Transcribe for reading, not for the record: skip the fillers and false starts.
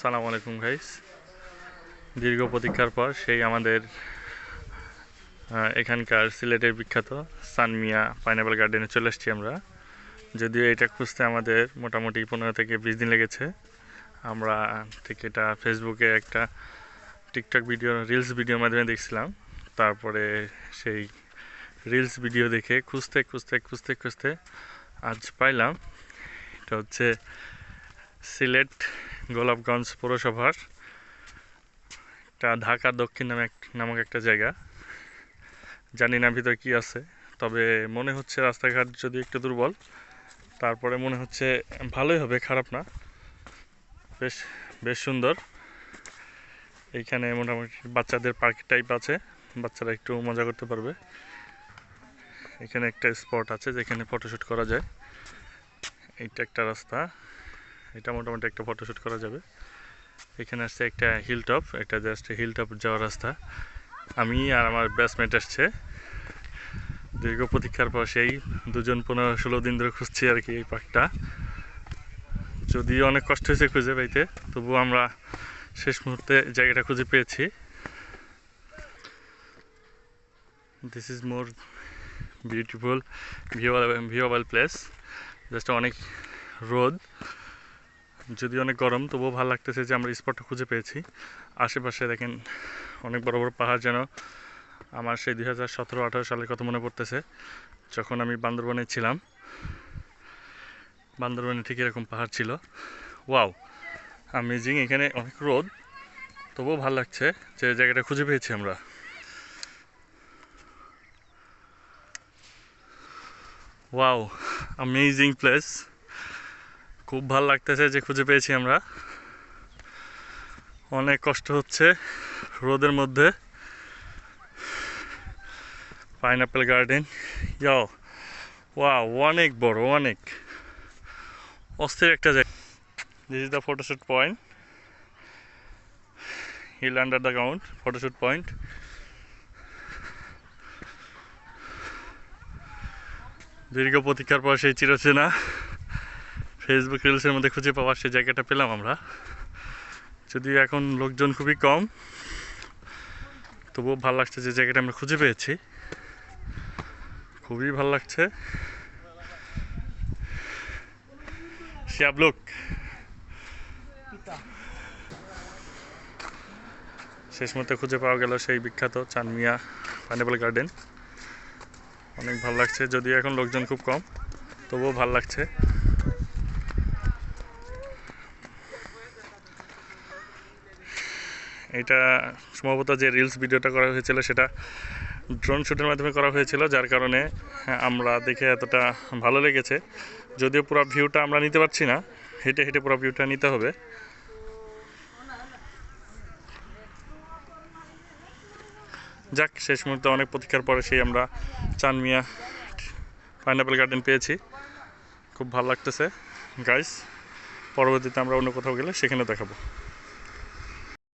আসসালামু আলাইকুম গাইস। দীর্ঘ প্রতীক্ষার পর সেই আমাদের এখানকার সিলেটের বিখ্যাত সানমিয়া পাইনাপেল গার্ডেনে চলে এসেছি আমরা। যদিও এটা খুঁজতে আমাদের মোটামুটি 15 থেকে 20 দিন লেগেছে। আমরা ঠিক এটা ফেসবুকে একটা টিকটক ভিডিও রিলস ভিডিওর মাধ্যমে দেখছিলাম। তারপরে সেই রিলস ভিডিও দেখে খুঁজতে খুঁজতে খুঁজতে খুঁজতে আজ পাইলাম। এটা হচ্ছে সিলেট গোলাপগঞ্জ পৌরসভার একটা ঢাকা দক্ষিণ নামক একটা জায়গা। জানি না ভিতরে কি আছে, তবে মনে হচ্ছে রাস্তাঘাট যদি একটু দুর্বল, তারপরে মনে হচ্ছে ভালোই হবে, খারাপ না। বেশ বেশ সুন্দর। এইখানে মোটামুটি বাচ্চাদের পার্ক টাইপ আছে, বাচ্চারা একটু মজা করতে পারবে। এখানে একটা স্পট আছে যেখানে ফটোশ্যুট করা যায়। এইটা একটা রাস্তা, এটা মোটামুটি একটা ফটোশ্যুট করা যাবে। এখানে আসছে একটা হিল টপ, এটা জাস্ট হিল টপ যাওয়ার রাস্তা। আমি আর আমার ব্যাচমেট আসছে, দীর্ঘ প্রতীক্ষার পর সেই 15-16 দিন ধরে খুঁজছি আর কি এই পার্কটা। যদিও অনেক কষ্ট হয়েছে খুঁজে পাইতে, তবুও আমরা শেষ মুহূর্তে জায়গাটা খুঁজে পেয়েছি। This is more beautiful viewable place. Just অনেক রোদ, যদি অনেক গরম, তবুও ভালো লাগতেছে যে আমরা স্পটটা খুঁজে পেয়েছি। আশেপাশে দেখেন অনেক বড় বড় পাহাড়, যেন আমার সেই 2017-18 সালের কথা মনে পড়তেছে, যখন আমি বান্দরবনে ছিলাম। বান্দরবনে ঠিক এরকম পাহাড় ছিল। Wow, amazing. এখানে অনেক রোদ, তবুও ভালো লাগছে যে জায়গাটা খুঁজে পেয়েছি আমরা। Wow, amazing place. খুব ভালো লাগতেছে যে খুঁজে পেয়েছি আমরা। অনেক কষ্ট হচ্ছে রোদের মধ্যে। পাইনাপেল গার্ডেন, ইয়াও, ওয়াও, অনেক বড়, অনেক অস্থির একটা জায়গা। This is the photoshoot point, hill under the ground photoshoot point. দীর্ঘ প্রতীক্ষার পর সেই চিরচেনা ফেসবুক রিলসের মধ্যে খুঁজে পাওয়ার সেই জায়গাটা পেলাম আমরা। যদিও এখন লোকজন খুবই কম, তবুও ভালো লাগছে যে জায়গাটা আমরা খুঁজে পেয়েছি। খুবই ভালো লাগছে। শিয়াবলুক, শেষ মুহূর্তে খুঁজে পাওয়া গেল সেই বিখ্যাত চানমিয়া পাইনাপেল গার্ডেন। অনেক ভালো লাগছে, যদিও এখন লোকজন খুব কম, তবুও ভালো লাগছে। এটা সম্ভবত যে রিলস ভিডিওটা করা হয়েছিল সেটা ড্রোন শ্যুটের মাধ্যমে করা হয়েছিল, যার কারণে আমরা দেখে এতটা ভালো লেগেছে। যদিও পুরো ভিউটা আমরা নিতে পারছি না, হেঁটে হেঁটে পুরো ভিউটা নিতে হবে। যাক, শেষ মুহূর্তে অনেক প্রতীক্ষার পরে সেই আমরা চানমিয়া পাইনাপেল গার্ডেন পেয়েছি। খুব ভালো লাগতেছে গাইস। পরবর্তীতে আমরা অন্য কোথাও গেলে সেখানে দেখাবো।